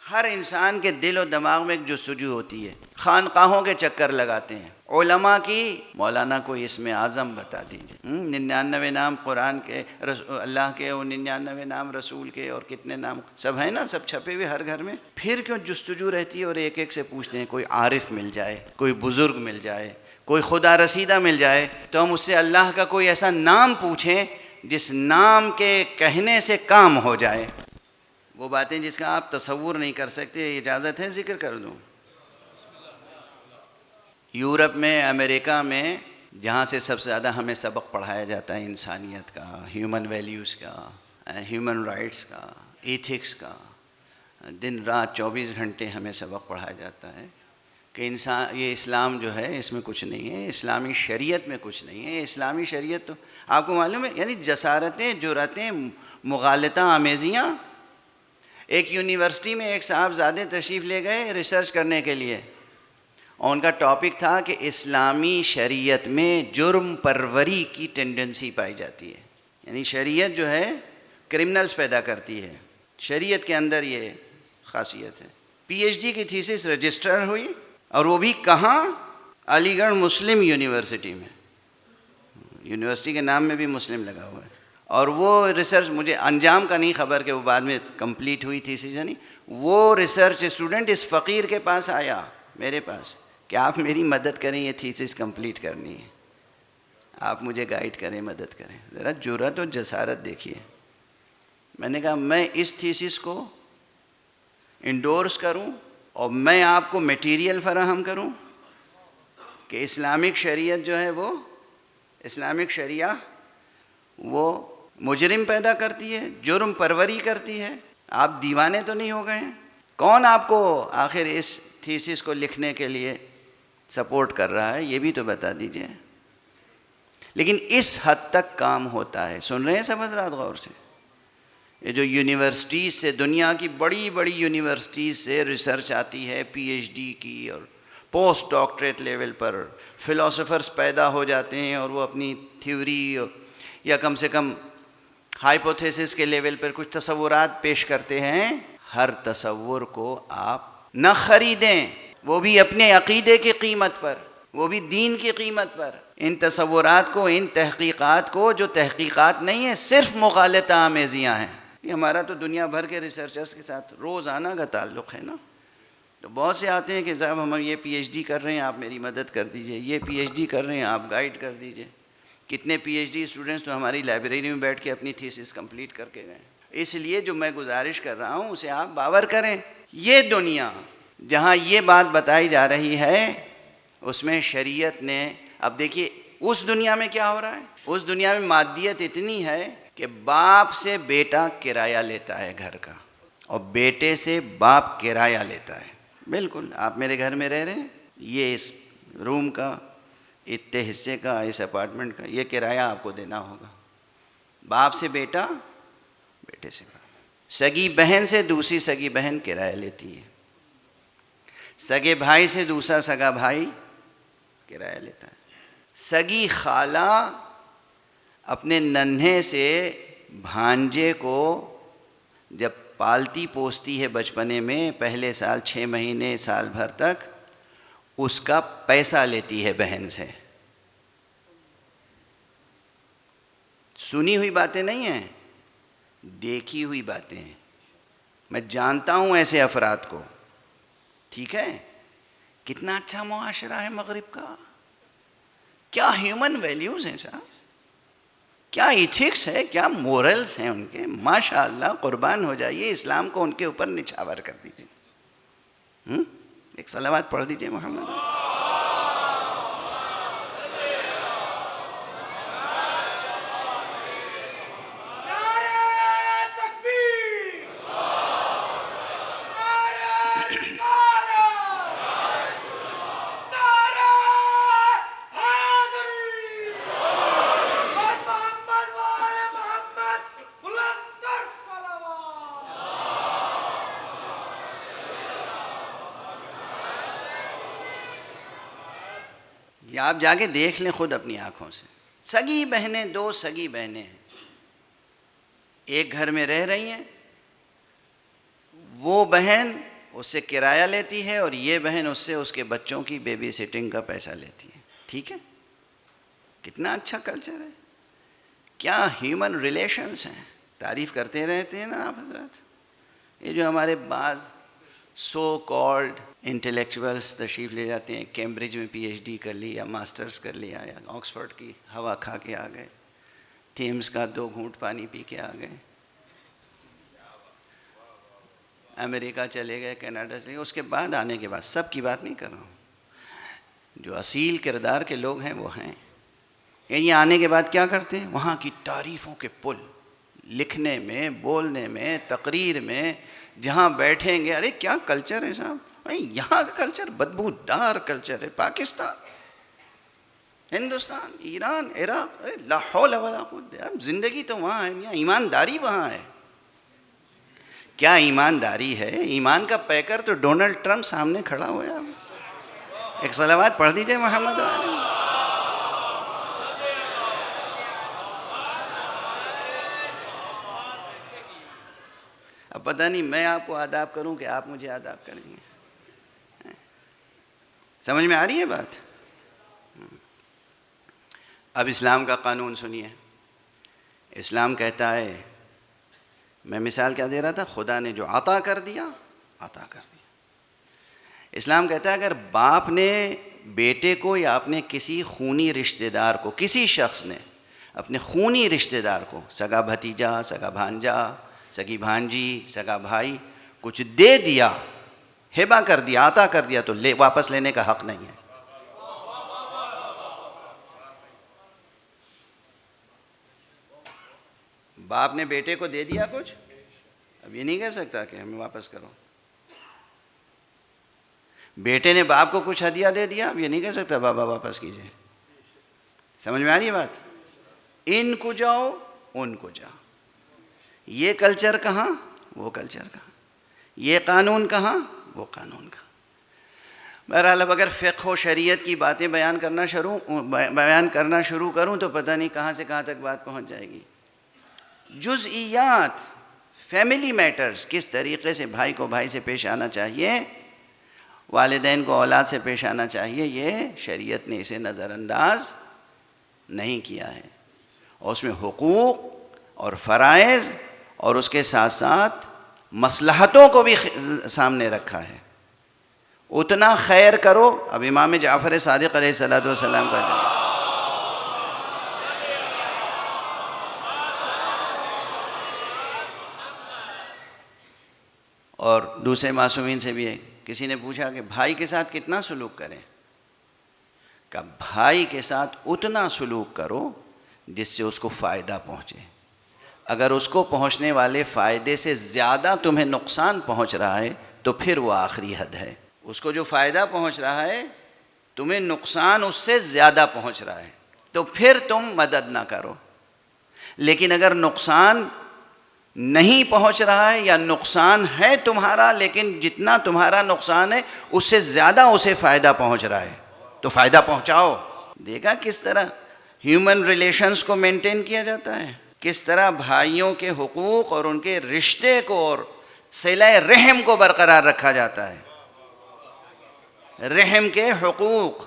ہر انسان کے دل و دماغ میں ایک جستجو ہوتی ہے، خانقاہوں کے چکر لگاتے ہیں، علماء کی مولانا کو اسم اعظم بتا دیجئے، 99 نام قرآن کے، اللہ کے، اور 99 نام رسول کے، اور کتنے نام سب ہیں نا، سب چھپے ہوئے ہر گھر میں. پھر کیوں جستجو رہتی ہے اور ایک ایک سے پوچھتے ہیں کوئی عارف مل جائے، کوئی بزرگ مل جائے، کوئی خدا رسیدہ مل جائے تو ہم اس سے اللہ کا کوئی ایسا نام پوچھیں جس نام کے کہنے سے کام ہو جائے. وہ باتیں جس کا آپ تصور نہیں کر سکتے. اجازت ہے ذکر کر دوں؟ یورپ میں، امریکہ میں، جہاں سے سب سے زیادہ ہمیں سبق پڑھایا جاتا ہے انسانیت کا، ہیومن ویلیوز کا، ہیومن رائٹس کا، ایتھکس کا، دن رات 24 گھنٹے ہمیں سبق پڑھایا جاتا ہے کہ انسان، یہ اسلام جو ہے اس میں کچھ نہیں ہے، اسلامی شریعت میں کچھ نہیں ہے. اسلامی شریعت تو آپ کو معلوم ہے، یعنی جسارتیں، جرأتیں، مغالطہ آمیزیاں. ایک یونیورسٹی میں ایک صاحبزادے تشریف لے گئے ریسرچ کرنے کے لیے، اور ان کا ٹاپک تھا کہ اسلامی شریعت میں جرم پروری کی ٹینڈنسی پائی جاتی ہے. یعنی شریعت جو ہے کرمنلز پیدا کرتی ہے، شریعت کے اندر یہ خاصیت ہے. پی ایچ ڈی کی تھیسس رجسٹر ہوئی، اور وہ بھی کہاں؟ علی گڑھ مسلم یونیورسٹی میں. یونیورسٹی کے نام میں بھی مسلم لگا ہوا ہے. اور وہ ریسرچ مجھے انجام کا نہیں خبر کہ وہ بعد میں کمپلیٹ ہوئی تھی یعنی وہ ریسرچ اسٹوڈنٹ اس فقیر کے پاس آیا، میرے پاس، کہ آپ میری مدد کریں، یہ تھیسس کمپلیٹ کرنی ہے، آپ مجھے گائیڈ کریں، مدد کریں. ذرا جرأت و جسارت دیکھیے. میں نے کہا میں اس تھیسس کو انڈورس کروں اور میں آپ کو میٹیریل فراہم کروں کہ اسلامک شریعت جو ہے، وہ اسلامک شریعہ وہ مجرم پیدا کرتی ہے، جرم پروری کرتی ہے. آپ دیوانے تو نہیں ہو گئے ہیں؟ کون آپ کو آخر اس تھیسس کو لکھنے کے لیے سپورٹ کر رہا ہے، یہ بھی تو بتا دیجئے. لیکن اس حد تک کام ہوتا ہے. سن رہے ہیں سب حضرات غور سے؟ یہ جو یونیورسٹیز سے، دنیا کی بڑی بڑی یونیورسٹیز سے ریسرچ آتی ہے، پی ایچ ڈی کی اور پوسٹ ڈاکٹریٹ لیول پر فلاسفرز پیدا ہو جاتے ہیں، اور وہ اپنی تھیوری یا کم سے کم ہائپوتھیسس کے لیول پر کچھ تصورات پیش کرتے ہیں. ہر تصور کو آپ نہ خریدیں، وہ بھی اپنے عقیدے کی قیمت پر، وہ بھی دین کی قیمت پر. ان تصورات کو، ان تحقیقات کو، جو تحقیقات نہیں ہیں، صرف مغالطہ آمیزیاں ہیں. یہ ہمارا تو دنیا بھر کے ریسرچرز کے ساتھ روزانہ کا تعلق ہے نا. تو بہت سے آتے ہیں کہ صاحب ہم یہ پی ایچ ڈی کر رہے ہیں، آپ میری مدد کر دیجئے، یہ پی ایچ ڈی کر رہے ہیں، آپ گائیڈ کر دیجئے. کتنے پی ایچ ڈی اسٹوڈنٹس تو ہماری لائبریری میں بیٹھ کے اپنی تھیسس کمپلیٹ کر کے گئے. اس لیے جو میں گزارش کر رہا ہوں اسے آپ باور کریں. یہ دنیا جہاں یہ بات بتائی جا رہی ہے، اس میں شریعت نے، اب دیکھیے اس دنیا میں کیا ہو رہا ہے. اس دنیا میں مادیت اتنی ہے کہ باپ سے بیٹا کرایہ لیتا ہے گھر کا، اور بیٹے سے باپ کرایہ لیتا ہے. بالکل آپ میرے گھر میں رہ رہے ہیں، یہ اس روم کا، اتنے حصے کا، اس اپارٹمنٹ کا یہ کرایہ آپ کو دینا ہوگا. باپ سے بیٹا، بیٹے سے باپ. سگی بہن سے دوسری سگی بہن کرایہ لیتی ہے، سگے بھائی سے دوسرا سگا بھائی کرایہ لیتا ہے. سگی خالہ اپنے ننھے سے بھانجے کو جب پالتی پوستی ہے بچپنے میں، پہلے سال 6 مہینے، سال بھر تک، اس کا پیسہ لیتی ہے بہن سے. سنی ہوئی باتیں نہیں ہیں، دیکھی ہوئی باتیں ہیں. میں جانتا ہوں ایسے افراد کو. ٹھیک ہے؟ کتنا اچھا معاشرہ ہے مغرب کا، کیا ہیومن ویلیوز ہیں صاحب، کیا ایتھکس ہے، کیا مورلز ہیں ان کے. ماشاءاللہ، قربان ہو جائیے. اسلام کو ان کے اوپر نچھاور کر دیجیے. ایک صلوات پڑھ دیجیے محمد. یہ آپ جا کے دیکھ لیں خود اپنی آنکھوں سے. سگی بہنیں، 2 سگی بہنیں ہیں، ایک گھر میں رہ رہی ہیں. وہ بہن اس سے کرایہ لیتی ہے اور یہ بہن اس سے اس کے بچوں کی بیبی سٹنگ کا پیسہ لیتی ہے. ٹھیک ہے, کتنا اچھا کلچر ہے, کیا ہیومن ریلیشنز ہیں. تعریف کرتے رہتے ہیں نا آپ حضرات. یہ جو ہمارے بعض سو کالڈ انٹلیکچوئلس تشریف لے جاتے ہیں, کیمبرج میں پی ایچ ڈی کر لی یا ماسٹرز کر لیا یا آکسفورڈ کی ہوا کھا کے آ گئے, تھیمز کا 2 گھونٹ پانی پی کے آ گئے, امریکہ چلے گئے, کینیڈا چلے گئے, اس کے بعد آنے کے بعد, سب کی بات نہیں کر رہا ہوں, جو اصیل کردار کے لوگ ہیں وہ ہیں. یعنی آنے کے بعد کیا کرتے ہیں, وہاں کی تعریفوں کے پل لکھنے میں, بولنے میں, تقریر میں, جہاں بیٹھیں گے, ارے کیا کلچر ہے صاحب. بھائی یہاں کا کلچر بدبودار کلچر ہے. پاکستان, ہندوستان, ایران, عراق, ارے لا حول ولا قوت. زندگی تو وہاں ہے میاں, ایمانداری وہاں ہے. کیا ایمانداری ہے, ایمان کا پیکر تو ڈونلڈ ٹرمپ سامنے کھڑا ہوا ہے. ایک صلوات پڑھ دیجئے محمد والے. اب پتہ نہیں میں آپ کو آداب کروں کہ آپ مجھے آداب کریں گے. سمجھ میں آ رہی ہے بات؟ اب اسلام کا قانون سنیے. اسلام کہتا ہے, میں مثال کیا دے رہا تھا, خدا نے جو عطا کر دیا عطا کر دیا. اسلام کہتا ہے اگر باپ نے بیٹے کو یا اپنے کسی خونی رشتہ دار کو, کسی شخص نے اپنے خونی رشتہ دار کو, سگا بھتیجا, سگا بھانجا, سگی بھانجی, سگا بھائی, کچھ دے دیا, ہبہ کر دیا, عطا کر دیا, تو واپس لینے کا حق نہیں ہے. باپ نے بیٹے کو دے دیا کچھ, اب یہ نہیں کہہ سکتا کہ ہمیں واپس کرو. بیٹے نے باپ کو کچھ ہدیہ دے دیا, اب یہ نہیں کہہ سکتا بابا واپس کیجئے. سمجھ میں آ رہی ہے بات؟ ان کو جاؤ ان کو جاؤ. یہ کلچر کہاں, وہ کلچر کہاں, یہ قانون کہاں, وہ قانون کہاں. بہرحال اب اگر فقہ و شریعت کی باتیں بیان کرنا شروع کروں تو پتہ نہیں کہاں سے کہاں تک بات پہنچ جائے گی. جزئیات, فیملی میٹرز, کس طریقے سے بھائی کو بھائی سے پیش آنا چاہیے, والدین کو اولاد سے پیش آنا چاہیے, یہ شریعت نے اسے نظر انداز نہیں کیا ہے. اور اس میں حقوق اور فرائض اور اس کے ساتھ ساتھ مصلحتوں کو بھی سامنے رکھا ہے. اتنا خیر کرو. اب امام جعفر صادق علیہ السلام کا جو اور دوسرے معصومین سے بھی ہے, کسی نے پوچھا کہ بھائی کے ساتھ کتنا سلوک کریں, کہ بھائی کے ساتھ اتنا سلوک کرو جس سے اس کو فائدہ پہنچے. اگر اس کو پہنچنے والے فائدے سے زیادہ تمہیں نقصان پہنچ رہا ہے تو پھر وہ آخری حد ہے. اس کو جو فائدہ پہنچ رہا ہے تمہیں نقصان اس سے زیادہ پہنچ رہا ہے تو پھر تم مدد نہ کرو. لیکن اگر نقصان نہیں پہنچ رہا ہے یا نقصان ہے تمہارا لیکن جتنا تمہارا نقصان ہے اس سے زیادہ اسے فائدہ پہنچ رہا ہے تو فائدہ پہنچاؤ. دیکھا کس طرح ہیومن ریلیشنز کو مینٹین کیا جاتا ہے, کس طرح بھائیوں کے حقوق اور ان کے رشتے کو اور صلہ رحم کو برقرار رکھا جاتا ہے. رحم کے حقوق,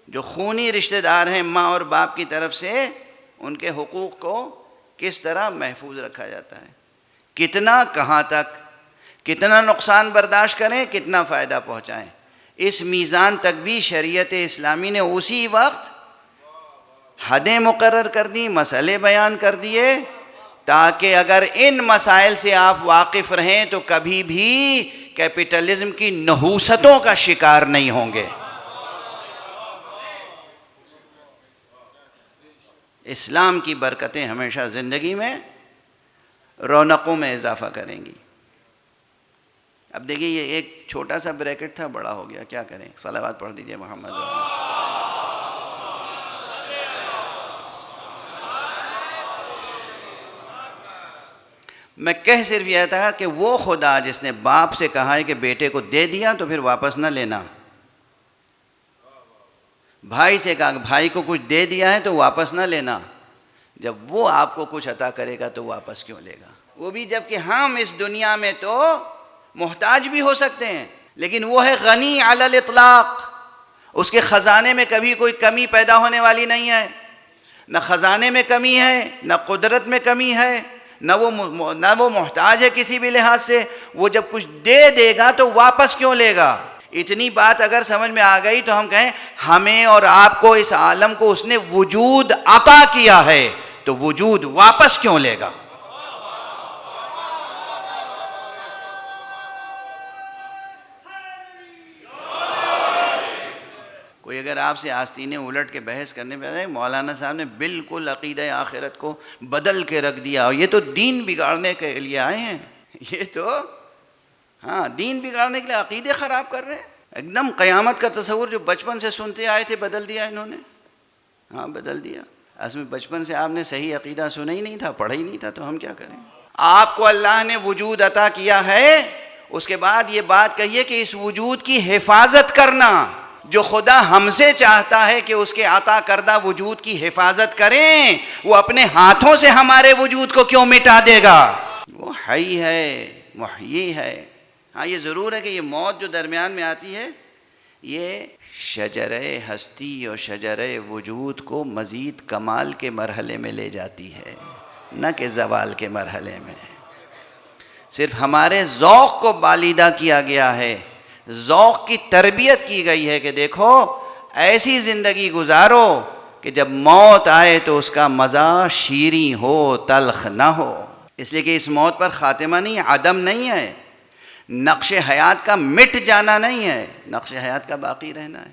جو خونی رشتہ دار ہیں ماں اور باپ کی طرف سے, ان کے حقوق کو کس طرح محفوظ رکھا جاتا ہے. کتنا, کہاں تک, کتنا نقصان برداشت کریں, کتنا فائدہ پہنچائیں. اس میزان تک بھی شریعت اسلامی نے اسی وقت حدیں مقرر کر دی, مسئلے بیان کر دیے, تاکہ اگر ان مسائل سے آپ واقف رہیں تو کبھی بھی کیپٹلزم کی نحوستوں کا شکار نہیں ہوں گے. اسلام کی برکتیں ہمیشہ زندگی میں رونقوں میں اضافہ کریں گی. اب دیکھیے یہ ایک چھوٹا سا بریکٹ تھا, بڑا ہو گیا, کیا کریں. صلوات پڑھ دیجئے محمد. میں کہہ صرف یہ تھا کہ وہ خدا جس نے باپ سے کہا ہے کہ بیٹے کو دے دیا تو پھر واپس نہ لینا, بھائی سے کہا کہ بھائی کو کچھ دے دیا ہے تو واپس نہ لینا, جب وہ آپ کو کچھ عطا کرے گا تو واپس کیوں لے گا, وہ بھی جب کہ ہم اس دنیا میں تو محتاج بھی ہو سکتے ہیں، لیکن وہ ہے غنی علی الاطلاق، اس کے خزانے میں کبھی کوئی کمی پیدا ہونے والی نہیں ہے، نہ خزانے میں کمی ہے، نہ قدرت میں کمی ہے، نہ وہ محتاج ہے کسی بھی لحاظ سے. وہ جب کچھ دے دے گا تو واپس کیوں لے گا؟ اتنی بات اگر سمجھ میں آ گئی تو ہم کہیں ہمیں اور آپ کو اس عالم کو اس نے وجود عطا کیا ہے تو وجود واپس کیوں لے گا؟ کوئی اگر آپ سے آستینیں الٹ کے بحث کرنے پہ آئے مولانا صاحب نے بالکل عقیدہ آخرت کو بدل کے رکھ دیا اور یہ تو دین بگاڑنے کے لیے آئے ہیں، یہ تو ہاں دین بگاڑنے کے لیے عقیدے خراب کر رہے ہیں. ایک دم قیامت کا تصور جو بچپن سے سنتے آئے تھے بدل دیا انہوں نے. ہاں بدل دیا. اصل میں بچپن سے آپ نے صحیح عقیدہ سنا ہی نہیں تھا، پڑھا ہی نہیں تھا، تو ہم کیا کریں؟ آپ کو اللہ نے وجود عطا کیا ہے، اس کے بعد یہ بات کہیے کہ اس وجود کی حفاظت کرنا. جو خدا ہم سے چاہتا ہے کہ اس کے عطا کردہ وجود کی حفاظت کریں، وہ اپنے ہاتھوں سے ہمارے وجود کو کیوں مٹا دے گا؟ وہ حی ہے، محیی ہے. ہاں یہ ضرور ہے کہ یہ موت جو درمیان میں آتی ہے یہ شجرہ ہستی اور شجرہ وجود کو مزید کمال کے مرحلے میں لے جاتی ہے، نہ کہ زوال کے مرحلے میں. صرف ہمارے ذوق کو بالیدہ کیا گیا ہے، ذوق کی تربیت کی گئی ہے کہ دیکھو ایسی زندگی گزارو کہ جب موت آئے تو اس کا مزہ شیریں ہو، تلخ نہ ہو. اس لیے کہ اس موت پر خاتمہ نہیں، عدم نہیں ہے، نقش حیات کا مٹ جانا نہیں ہے، نقش حیات کا باقی رہنا ہے.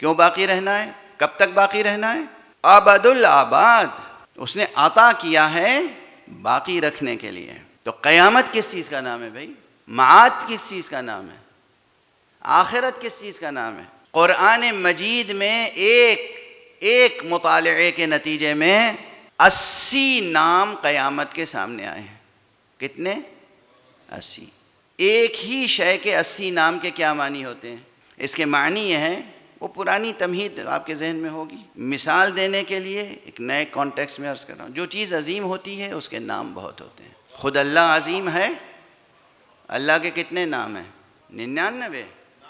کیوں باقی رہنا ہے؟ کب تک باقی رہنا ہے؟ ابد الآباد. اس نے عطا کیا ہے باقی رکھنے کے لیے. تو قیامت کس چیز کا نام ہے بھائی؟ معاد کس چیز کا نام ہے؟ آخرت کس چیز کا نام ہے؟ قرآن مجید میں ایک مطالعے کے نتیجے میں 80 نام قیامت کے سامنے آئے ہیں. کتنے؟ 80. ایک ہی شے کے 80 نام کے کیا معنی ہوتے ہیں؟ اس کے معنی یہ ہیں، وہ پرانی تمہید آپ کے ذہن میں ہوگی. مثال دینے کے لیے ایک نئے کانٹیکس میں عرض کر رہا ہوں. جو چیز عظیم ہوتی ہے اس کے نام بہت ہوتے ہیں. خود اللہ عظیم ہے. اللہ کے کتنے نام ہیں؟ 99.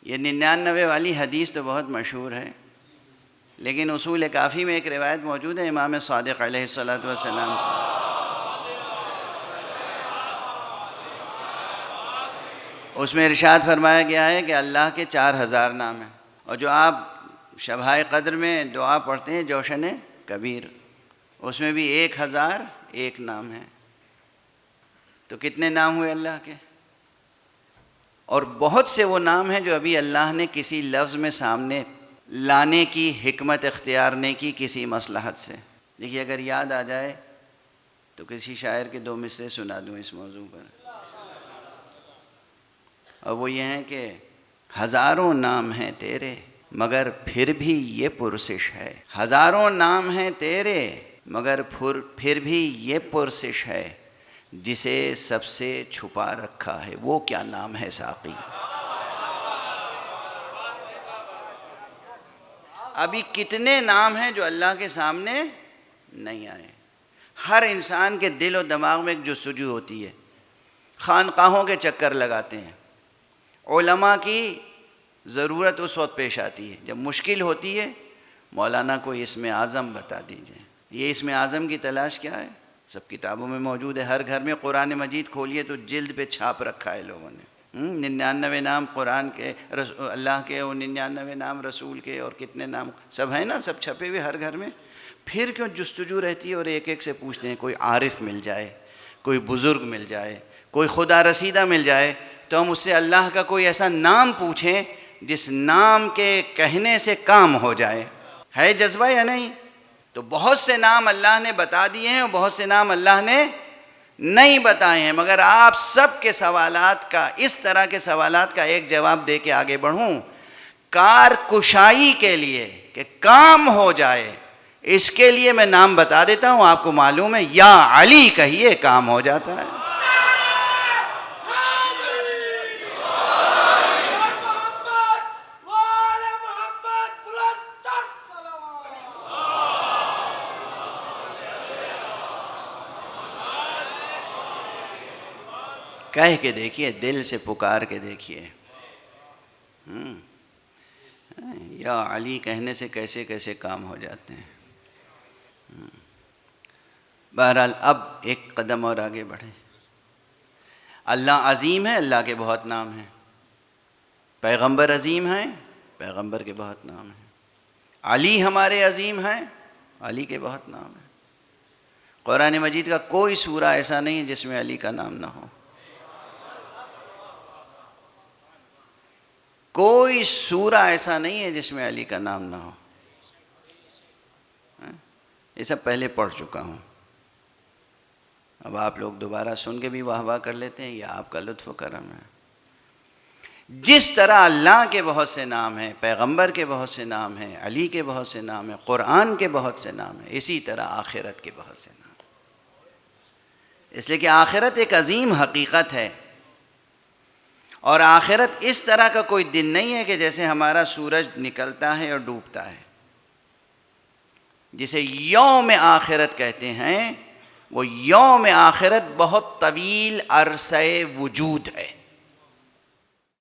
یہ 99 والی حدیث تو بہت مشہور ہے، لیکن اصول کافی میں ایک روایت موجود ہے امام صادق علیہ الصلوۃ والسلام سے. اس میں ارشاد فرمایا گیا ہے کہ اللہ کے 4000 نام ہیں، اور جو آپ شبۂ قدر میں دعا پڑھتے ہیں جوشن کبیر، اس میں بھی 1001 نام ہیں. تو کتنے نام ہوئے اللہ کے؟ اور بہت سے وہ نام ہیں جو ابھی اللہ نے کسی لفظ میں سامنے لانے کی حکمت اختیار نہیں کی کسی مصلحت سے. دیکھیے اگر یاد آ جائے تو کسی شاعر کے 2 مصرے سنا دوں اس موضوع پر، اور وہ یہ ہیں کہ ہزاروں نام ہیں تیرے مگر پھر بھی یہ پرسش ہے. ہزاروں نام ہیں تیرے مگر پھر بھی یہ پرسش ہے، جسے سب سے چھپا رکھا ہے وہ کیا نام ہے ساقی. ابھی کتنے نام ہیں جو اللہ کے سامنے نہیں آئے. ہر انسان کے دل و دماغ میں ایک جستجو ہوتی ہے. خانقاہوں کے چکر لگاتے ہیں. علماء کی ضرورت اس وقت پیش آتی ہے جب مشکل ہوتی ہے، مولانا کو اسم اعظم بتا دیجئے. یہ اسم اعظم کی تلاش کیا ہے؟ سب کتابوں میں موجود ہے. ہر گھر میں قرآن مجید کھولیے تو جلد پہ چھاپ رکھا ہے لوگوں نے. 99 نام قرآن کے، اللہ کے، اور 99 نام رسول کے، اور کتنے نام سب ہیں نا، سب چھپے ہوئے ہر گھر میں. پھر کیوں جستجو رہتی ہے اور ایک ایک سے پوچھتے ہیں؟ کوئی عارف مل جائے، کوئی بزرگ مل جائے، کوئی خدا رسیدہ مل جائے تو ہم اس سے اللہ کا کوئی ایسا نام پوچھیں جس نام کے کہنے سے کام ہو جائے. ہے جذبہ یا نہیں؟ تو بہت سے نام اللہ نے بتا دیے ہیں اور بہت سے نام اللہ نے نہیں بتائے ہیں. مگر آپ سب کے سوالات کا، اس طرح کے سوالات کا ایک جواب دے کے آگے بڑھوں. کار کشائی کے لیے کہ کام ہو جائے، اس کے لیے میں نام بتا دیتا ہوں. آپ کو معلوم ہے یا علی کہیے کام ہو جاتا ہے. کہہ کے دیکھیے، دل سے پکار کے دیکھیے. یا علی کہنے سے کیسے کیسے کام ہو جاتے ہیں. بہرحال اب ایک قدم اور آگے بڑھیں. اللہ عظیم ہے، اللہ کے بہت نام ہیں. پیغمبر عظیم ہیں، پیغمبر کے بہت نام ہیں. علی ہمارے عظیم ہیں، علی کے بہت نام ہیں. قرآن مجید کا کوئی سورہ ایسا نہیں ہے جس میں علی کا نام نہ ہو. کوئی سورہ ایسا نہیں ہے جس میں علی کا نام نہ ہو. یہ سب پہلے پڑھ چکا ہوں. اب آپ لوگ دوبارہ سن کے بھی واہ واہ کر لیتے ہیں، یہ آپ کا لطف و کرم ہے. جس طرح اللہ کے بہت سے نام ہیں، پیغمبر کے بہت سے نام ہیں، علی کے بہت سے نام ہیں، قرآن کے بہت سے نام ہیں، اسی طرح آخرت کے بہت سے نام ہیں. اس لیے کہ آخرت ایک عظیم حقیقت ہے. اور آخرت اس طرح کا کوئی دن نہیں ہے کہ جیسے ہمارا سورج نکلتا ہے اور ڈوبتا ہے. جسے یوم آخرت کہتے ہیں، وہ یوم آخرت بہت طویل عرصہ وجود ہے.